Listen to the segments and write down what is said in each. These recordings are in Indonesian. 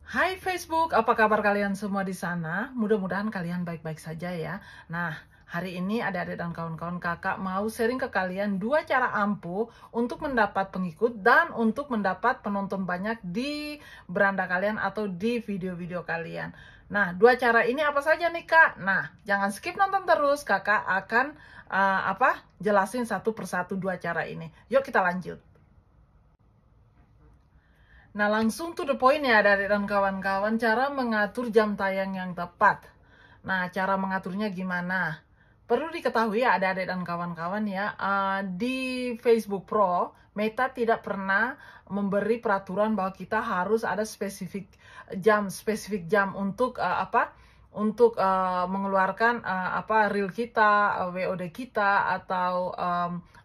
Hai Facebook, apa kabar kalian semua di sana? Mudah-mudahan kalian baik-baik saja ya. Nah, hari ini adik-adik dan kawan-kawan kakak mau sharing ke kalian dua cara ampuh untuk mendapat pengikut dan untuk mendapat penonton banyak di beranda kalian atau di video-video kalian. Nah, dua cara ini apa saja nih kak? Nah, jangan skip nonton terus, kakak akan jelasin satu persatu dua cara ini. Yuk kita lanjut. Nah, langsung to the point ya dari dan kawan-kawan, cara mengatur jam tayang yang tepat. Nah, cara mengaturnya gimana? Perlu diketahui ya adik-adik dan kawan-kawan ya, di Facebook Pro, Meta tidak pernah memberi peraturan bahwa kita harus ada spesifik jam untuk mengeluarkan reel kita, WOD kita, atau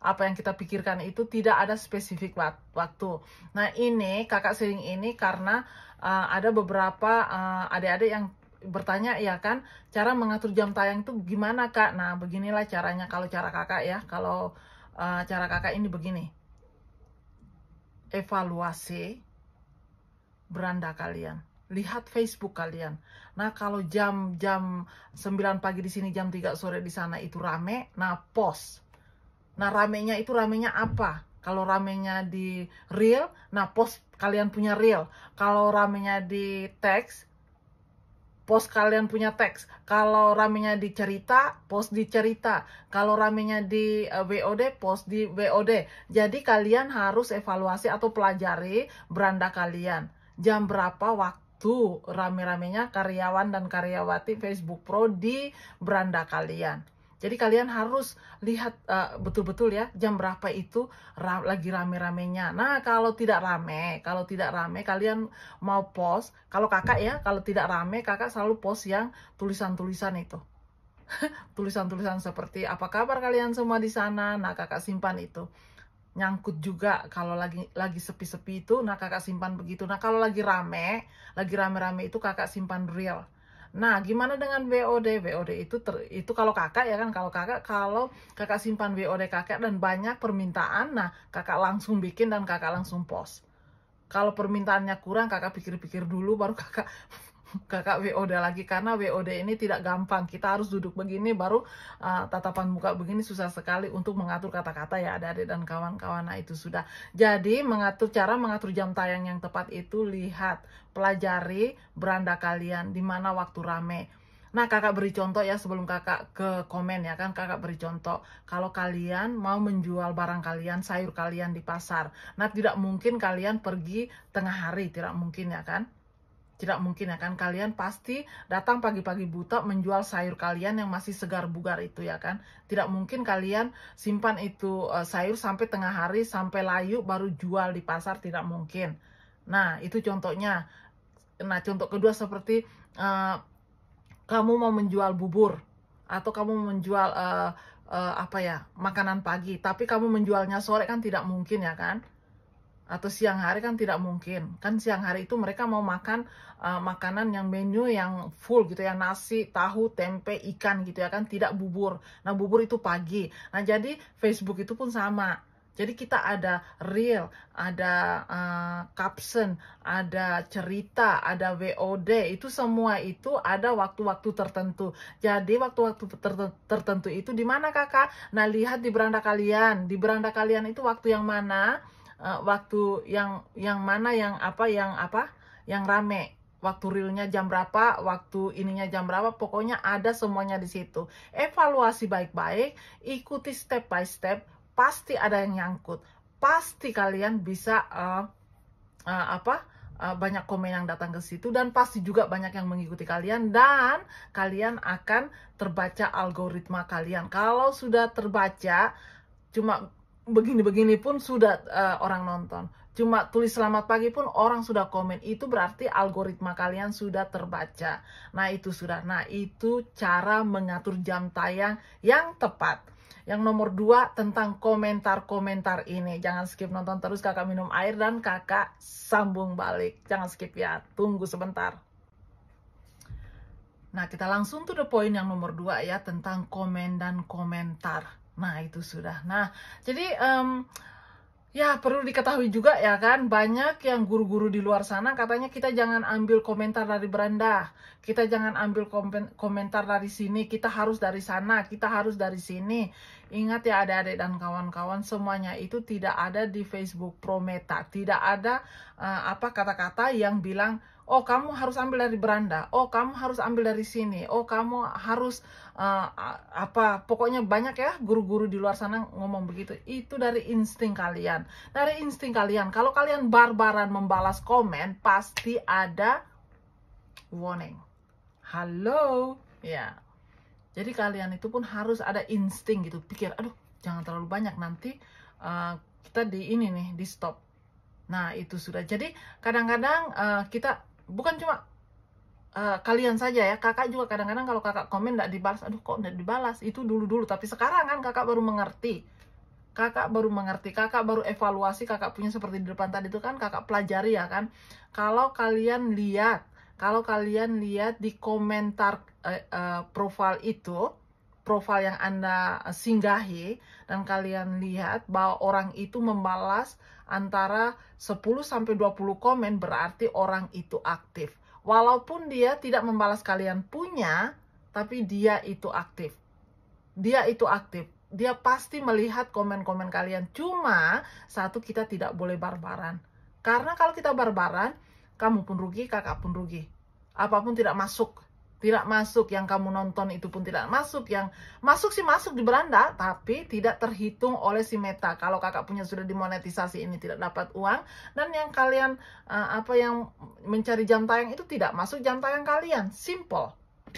apa yang kita pikirkan itu tidak ada spesifik waktu. Nah ini kakak sering ini karena ada beberapa adik-adik yang bertanya ya kan, cara mengatur jam tayang itu gimana kak? Nah beginilah caranya kalau cara kakak ya, kalau cara kakak ini begini. Evaluasi beranda kalian, lihat Facebook kalian. Nah, kalau jam 9 pagi di sini, jam 3 sore di sana itu rame, nah post. Nah, ramenya itu ramenya apa? Kalau ramenya di reel, nah post kalian punya reel. Kalau ramenya di teks, post kalian punya teks. Kalau ramenya di cerita, post di cerita. Kalau ramenya di WOD, post di WOD. Jadi kalian harus evaluasi atau pelajari beranda kalian. Jam berapa waktu rame-ramenya karyawan dan karyawati Facebook Pro di beranda kalian. Jadi kalian harus lihat betul-betul ya jam berapa itu lagi rame-ramenya. Nah, kalau tidak rame kalian mau post, kalau kakak ya, kalau tidak rame kakak selalu post yang tulisan-tulisan itu. Tulisan-tulisan seperti apa kabar kalian semua di sana. Nah, kakak simpan itu. Nyangkut juga kalau lagi sepi-sepi itu, nah kakak simpan begitu. Nah, kalau lagi rame-rame itu kakak simpan reel. Nah, gimana dengan WOD? WOD itu kalau kakak ya kan, kalau kakak simpan WOD kakak dan banyak permintaan, nah kakak langsung bikin dan kakak langsung post. Kalau permintaannya kurang, kakak pikir-pikir dulu baru kakak WOD lagi, karena WOD ini tidak gampang. Kita harus duduk begini baru tatapan muka begini susah sekali untuk mengatur kata-kata ya adik-adik dan kawan-kawan. Nah itu sudah. Jadi cara mengatur jam tayang yang tepat itu lihat, pelajari beranda kalian di mana waktu rame. Nah kakak beri contoh ya sebelum kakak ke komen ya kan, kakak beri contoh. Kalau kalian mau menjual barang kalian, sayur kalian di pasar, nah tidak mungkin kalian pergi tengah hari, tidak mungkin ya kan. Tidak mungkin ya kan, kalian pasti datang pagi-pagi buta menjual sayur kalian yang masih segar bugar itu ya kan. Tidak mungkin kalian simpan itu sayur sampai tengah hari, sampai layu baru jual di pasar, tidak mungkin. Nah itu contohnya. Nah contoh kedua seperti kamu mau menjual bubur atau kamu menjual makanan pagi, tapi kamu menjualnya sore kan tidak mungkin ya kan. Atau siang hari kan tidak mungkin. Kan siang hari itu mereka mau makan makanan yang menu yang full gitu ya, nasi, tahu, tempe, ikan gitu ya kan, tidak bubur. Nah, bubur itu pagi. Nah, jadi Facebook itu pun sama. Jadi kita ada reel, ada caption, ada cerita, ada WOD, itu semua itu ada waktu-waktu tertentu. Jadi waktu-waktu tertentu itu di mana kakak? Nah, lihat di beranda kalian. Di beranda kalian itu waktu yang mana? Waktu yang mana yang rame, waktu realnya jam berapa, waktu ininya jam berapa, pokoknya ada semuanya di situ. Evaluasi baik-baik, ikuti step by step, pasti ada yang nyangkut, pasti kalian bisa banyak komen yang datang ke situ, dan pasti juga banyak yang mengikuti kalian, dan kalian akan terbaca algoritma kalian. Kalau sudah terbaca, cuma begini-begini pun sudah orang nonton. Cuma tulis selamat pagi pun orang sudah komen. Itu berarti algoritma kalian sudah terbaca. Nah itu sudah. Nah itu cara mengatur jam tayang yang tepat. Yang nomor 2 tentang komentar-komentar ini. Jangan skip nonton terus, kakak minum air dan kakak sambung balik. Jangan skip ya, tunggu sebentar. Nah kita langsung to the point yang nomor 2 ya, tentang komen dan komentar. Nah itu sudah. Nah jadi Ya, perlu diketahui juga ya kan, banyak yang guru-guru di luar sana katanya kita jangan ambil komentar dari beranda, kita jangan ambil komentar dari sini, kita harus dari sana, kita harus dari sini. Ingat ya adik-adik dan kawan-kawan, semuanya itu tidak ada di Facebook Pro Meta. Tidak ada kata-kata yang bilang, oh kamu harus ambil dari beranda, oh kamu harus ambil dari sini, oh kamu harus pokoknya banyak ya guru-guru di luar sana ngomong begitu. Itu dari insting kalian. Dari insting kalian, kalau kalian barbaran membalas komen, pasti ada warning. Halo, ya. Jadi kalian itu pun harus ada insting gitu, pikir, aduh, jangan terlalu banyak nanti kita di ini nih, di stop. Nah, itu sudah. Jadi kadang-kadang kita bukan cuma kalian saja ya, kakak juga kadang-kadang kalau kakak komen nggak dibalas, aduh kok nggak dibalas, itu dulu-dulu, tapi sekarang kan kakak baru mengerti. Kakak baru evaluasi, kakak punya seperti di depan tadi itu kan, kakak pelajari ya kan. Kalau kalian lihat di komentar profil itu, profil yang Anda singgahi, dan kalian lihat bahwa orang itu membalas antara 10-20 komen, berarti orang itu aktif. Walaupun dia tidak membalas kalian punya, tapi dia itu aktif. Dia pasti melihat komen-komen kalian. Cuma satu, kita tidak boleh barbaran. Karena kalau kita barbaran, kamu pun rugi, kakak pun rugi. Apapun tidak masuk. Tidak masuk, yang kamu nonton itu pun tidak masuk. Yang masuk sih masuk di beranda, tapi tidak terhitung oleh si Meta. Kalau kakak punya sudah dimonetisasi, ini tidak dapat uang. Dan yang kalian, yang mencari jam tayang itu tidak masuk jam tayang kalian. Simple.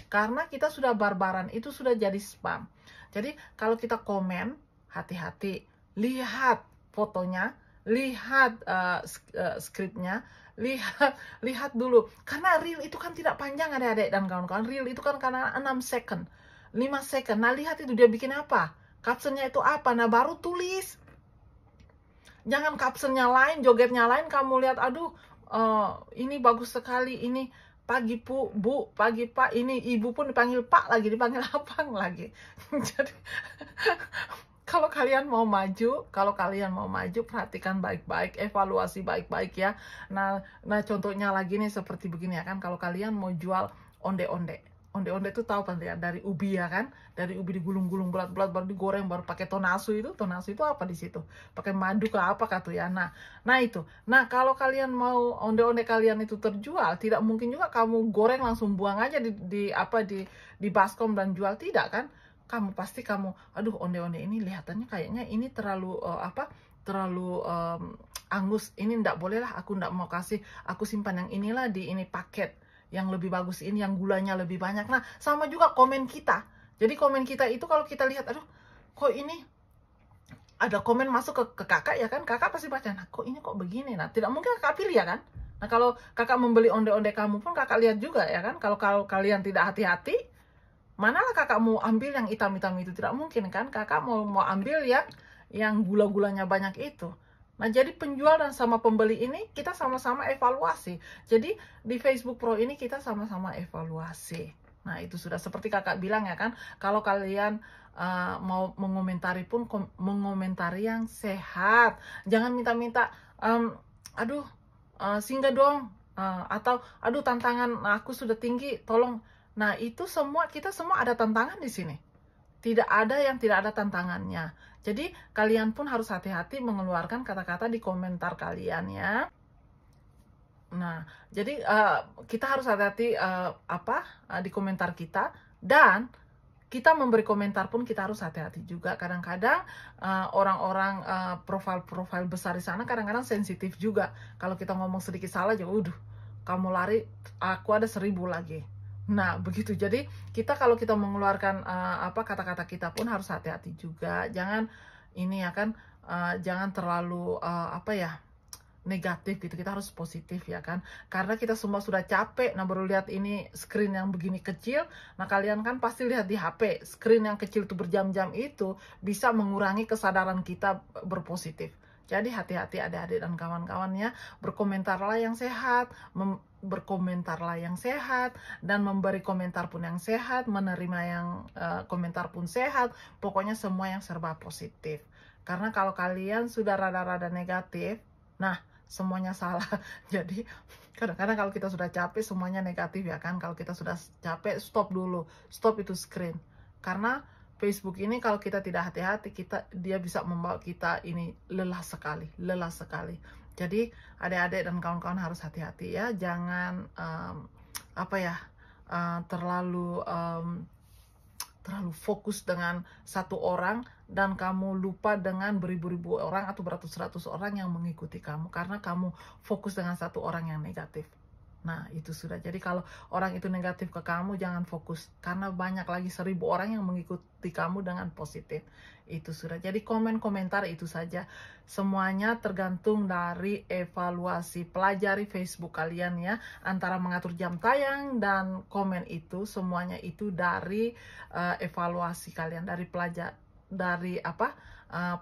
Karena kita sudah barbaran, itu sudah jadi spam. Jadi kalau kita komen, hati-hati. Lihat fotonya, lihat skripnya, lihat dulu. Karena reel itu kan tidak panjang adik-adik dan kawan-kawan. Reel itu kan karena 6 second, 5 second. Nah, lihat itu dia bikin apa, captionnya itu apa. Nah, baru tulis. Jangan captionnya lain, jogetnya lain, kamu lihat, aduh ini bagus sekali, ini pagi bu, pagi pak, ini ibu pun dipanggil pak lagi, dipanggil abang lagi. Jadi kalau kalian mau maju, perhatikan baik-baik, evaluasi baik-baik ya. Nah contohnya lagi nih seperti begini ya kan, kalau kalian mau jual onde-onde itu tahu kan ya, dari ubi ya kan, dari ubi digulung-gulung bulat-bulat, baru digoreng, baru pakai tonasu itu apa di situ, pakai madu ke apa tuh ya. Nah itu. Nah kalau kalian mau onde-onde kalian itu terjual, tidak mungkin juga kamu goreng langsung buang aja di baskom dan jual, tidak kan. Aduh onde-onde ini lihatannya kayaknya ini terlalu angus, ini ndak boleh lah, aku ndak mau kasih, aku simpan yang inilah di ini paket yang lebih bagus, ini yang gulanya lebih banyak. Nah sama juga komen kita. Jadi komen kita itu kalau kita lihat, aduh kok ini ada komen masuk ke kakak ya kan, kakak pasti baca, nah kok ini kok begini. Nah tidak mungkin kakak pilih ya kan. Nah kalau kakak membeli onde-onde kamu pun kakak lihat juga ya kan. Kalau kalian tidak hati-hati, manalah kakak mau ambil yang hitam-hitam itu, tidak mungkin kan. Kakak mau ambil yang gula-gulanya banyak itu. Nah jadi penjual dan sama pembeli ini kita sama-sama evaluasi. Jadi di Facebook Pro ini kita sama-sama evaluasi. Nah itu sudah seperti kakak bilang ya kan, kalau kalian mau mengomentari pun mengomentari yang sehat. Jangan minta-minta, aduh singgah dong, atau aduh tantangan aku sudah tinggi, tolong. Nah itu semua, kita semua ada tantangan di sini. Tidak ada yang tidak ada tantangannya. Jadi kalian pun harus hati-hati mengeluarkan kata-kata di komentar kalian ya. Nah, jadi kita harus hati-hati di komentar kita, dan kita memberi komentar pun kita harus hati-hati juga. Kadang-kadang orang-orang profil besar di sana kadang-kadang sensitif juga. Kalau kita ngomong sedikit salah aja, kamu lari, aku ada 1000 lagi. Nah begitu. Jadi kita kalau kita mengeluarkan kata-kata kita pun harus hati-hati juga. Jangan ini ya kan, jangan terlalu negatif gitu. Kita harus positif ya kan, karena kita semua sudah capek. Nah baru lihat ini screen yang begini kecil. Nah kalian kan pasti lihat di HP screen yang kecil itu berjam-jam, itu bisa mengurangi kesadaran kita berpositif. Jadi hati-hati adik-adik dan kawan-kawannya, berkomentarlah yang sehat, dan memberi komentar pun yang sehat, menerima yang komentar pun sehat, pokoknya semua yang serba positif. Karena kalau kalian sudah rada-rada negatif, nah semuanya salah. Jadi kadang-kadang kalau kita sudah capek semuanya negatif ya kan. Kalau kita sudah capek, stop dulu, stop itu screen. Karena Facebook ini kalau kita tidak hati-hati, dia bisa membawa kita ini lelah sekali, lelah sekali. Jadi adik-adik dan kawan-kawan harus hati-hati ya, jangan terlalu fokus dengan satu orang dan kamu lupa dengan beribu-ribu orang atau beratus-ratus orang yang mengikuti kamu karena kamu fokus dengan satu orang yang negatif. Nah, itu sudah. Jadi kalau orang itu negatif ke kamu, jangan fokus. Karena banyak lagi 1000 orang yang mengikuti kamu dengan positif. Itu sudah. Jadi komen-komentar itu saja. Semuanya tergantung dari evaluasi. Pelajari Facebook kalian ya. Antara mengatur jam tayang dan komen itu, semuanya itu dari evaluasi kalian. Dari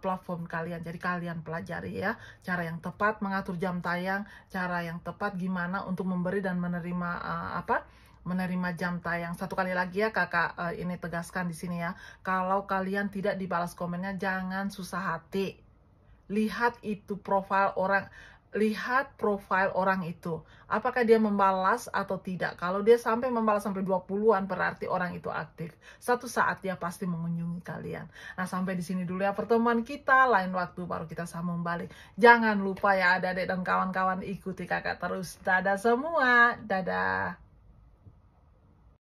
platform kalian. Jadi kalian pelajari ya cara yang tepat mengatur jam tayang, cara yang tepat gimana untuk memberi dan menerima jam tayang. Satu kali lagi ya kakak ini tegaskan di sini ya, kalau kalian tidak dibalas komennya jangan susah hati. Lihat itu profil orang itu. Apakah dia membalas atau tidak. Kalau dia sampai membalas sampai 20-an berarti orang itu aktif. Satu saat dia pasti mengunjungi kalian. Nah, sampai di sini dulu ya pertemuan kita. Lain waktu baru kita sambung balik. Jangan lupa ya adik-adik dan kawan-kawan ikuti kakak terus. Dadah semua. Dadah.